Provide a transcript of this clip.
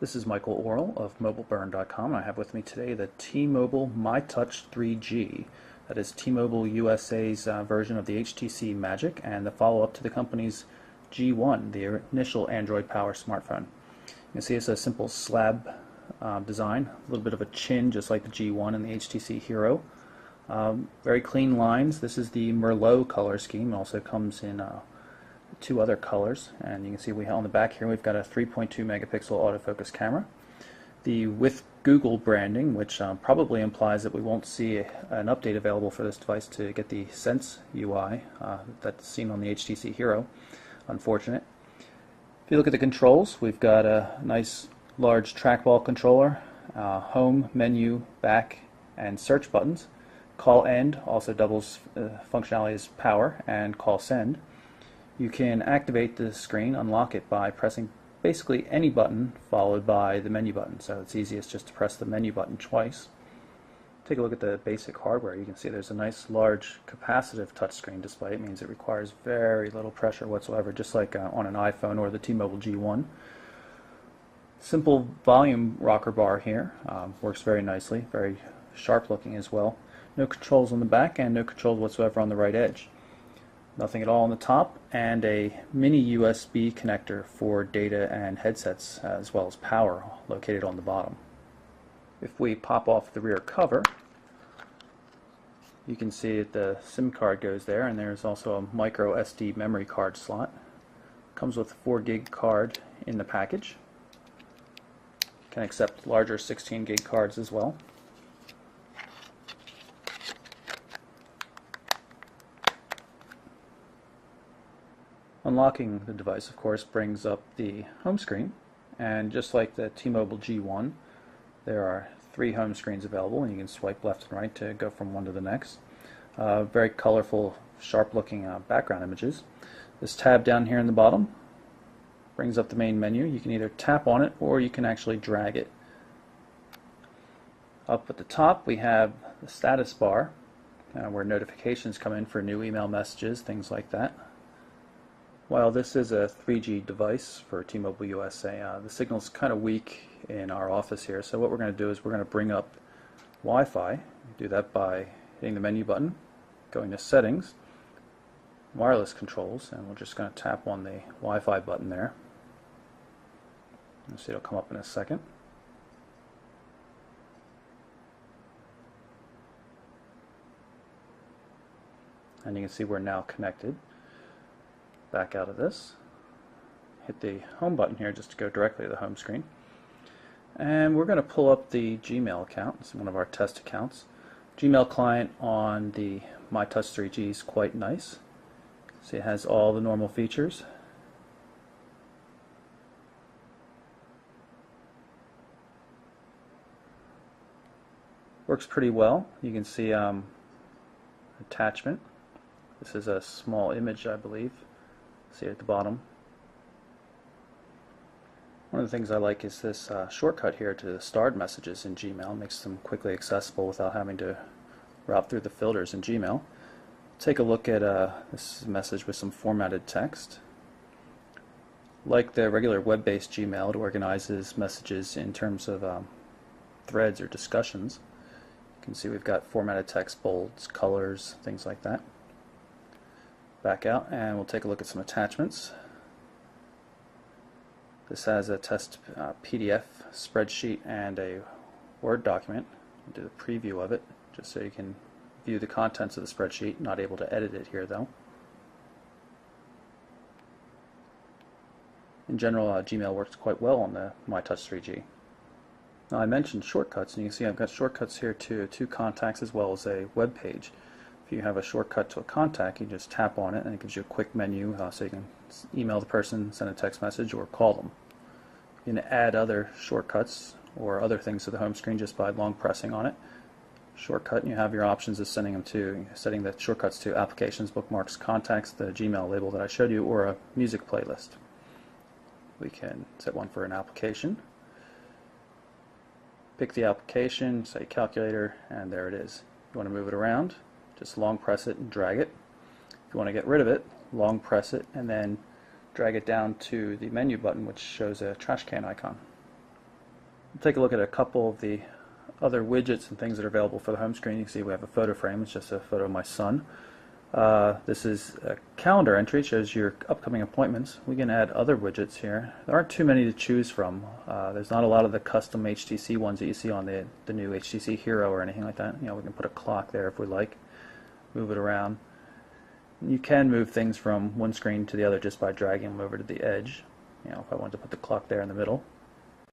This is Michael Orrell of MobileBurn.com. I have with me today the T-Mobile MyTouch 3G. That is T-Mobile USA's version of the HTC Magic and the follow-up to the company's G1, the initial Android Power smartphone. You can see it's a simple slab design, a little bit of a chin just like the G1 and the HTC Hero. Very clean lines. This is the Merlot color scheme. It also comes in two other colors, and you can see on the back here we've got a 3.2 megapixel autofocus camera. The with Google branding, which probably implies that we won't see an update available for this device to get the Sense UI that's seen on the HTC Hero. Unfortunate. If you look at the controls, we've got a nice large trackball controller, home, menu, back, and search buttons. Call end also doubles functionality as power, and call send. You can activate the screen, unlock it by pressing basically any button followed by the menu button. So it's easiest just to press the menu button twice. Take a look at the basic hardware. You can see there's a nice large capacitive touchscreen display. It means it requires very little pressure whatsoever, just like on an iPhone or the T-Mobile G1. Simple volume rocker bar here. Works very nicely, very sharp looking as well. No controls on the back and no controls whatsoever on the right edge. Nothing at all on the top, and a mini USB connector for data and headsets as well as power located on the bottom. If we pop off the rear cover, you can see that the SIM card goes there, and there's also a micro SD memory card slot. Comes with a 4 gig card in the package. Can accept larger 16 gig cards as well. Unlocking the device, of course, brings up the home screen, and just like the T-Mobile G1, there are 3 home screens available, and you can swipe left and right to go from one to the next. Very colorful, sharp-looking background images. This tab down here in the bottom brings up the main menu. You can either tap on it or you can actually drag it. Up at the top we have the status bar, where notifications come in for new email messages, things like that. While this is a 3G device for T-Mobile USA, the signal's kind of weak in our office here, so what we're going to do is we're going to bring up Wi-Fi. Do that by hitting the menu button, going to Settings, Wireless Controls, and we're just going to tap on the Wi-Fi button there. You'll see it'll come up in a second. And you can see we're now connected. Back out of this, hit the home button here just to go directly to the home screen, and we're going to pull up the Gmail account. It's one of our test accounts. Gmail client on the MyTouch 3G is quite nice. See, it has all the normal features. Works pretty well. You can see attachment. This is a small image, I believe. See at the bottom. One of the things I like is this shortcut here to the starred messages in Gmail. It makes them quickly accessible without having to route through the filters in Gmail. Take a look at this message with some formatted text. Like the regular web-based Gmail, it organizes messages in terms of threads or discussions. You can see we've got formatted text, bolds, colors, things like that. Back out, and we'll take a look at some attachments. This has a test PDF spreadsheet and a Word document. I'll do a preview of it just so you can view the contents of the spreadsheet. Not able to edit it here though. In general, Gmail works quite well on the MyTouch 3G. Now, I mentioned shortcuts, and you can see I've got shortcuts here to contacts as well as a web page. If you have a shortcut to a contact, you just tap on it and it gives you a quick menu so you can email the person, send a text message, or call them. You can add other shortcuts or other things to the home screen just by long pressing on it. Shortcut, and you have your options of setting the shortcuts to applications, bookmarks, contacts, the Gmail label that I showed you, or a music playlist. We can set one for an application. Pick the application, say calculator, and there it is. You want to move it around, just long press it and drag it. If you want to get rid of it, long press it and then drag it down to the menu button, which shows a trash can icon. take a look at a couple of the other widgets and things that are available for the home screen. You can see we have a photo frame. It's just a photo of my son. This is a calendar entry. It shows your upcoming appointments. We can add other widgets here. There aren't too many to choose from. There's not a lot of the custom HTC ones that you see on the new HTC Hero or anything like that. You know, we can put a clock there if we like. Move it around. You can move things from one screen to the other just by dragging them over to the edge. You know, if I wanted to put the clock there in the middle.